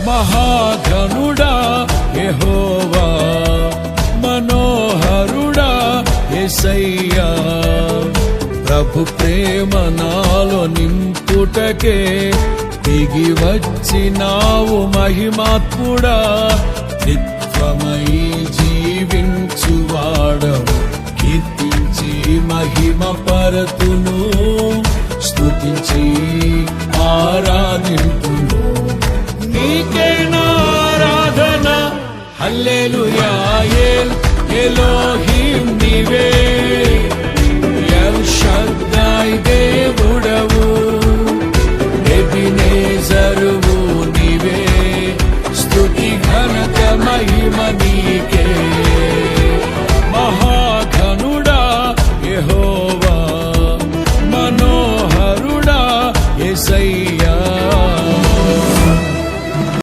మహాఘనుడా యెహోవా, మనోహరుడా యేసయ్యా. ప్రభు ప్రేమ నాలో నింపుటకే దిగి వచ్చినావు మహిమాత్ముడా. త్రిత్వమై జీవించువాడవు, కీర్తించి మహిమ పరతును, స్తుతించి ఆరాధింతును. నీకే నారాధన, హల్లెలూయా. ఎలోహిం నీవే, ఎల్ షద్దై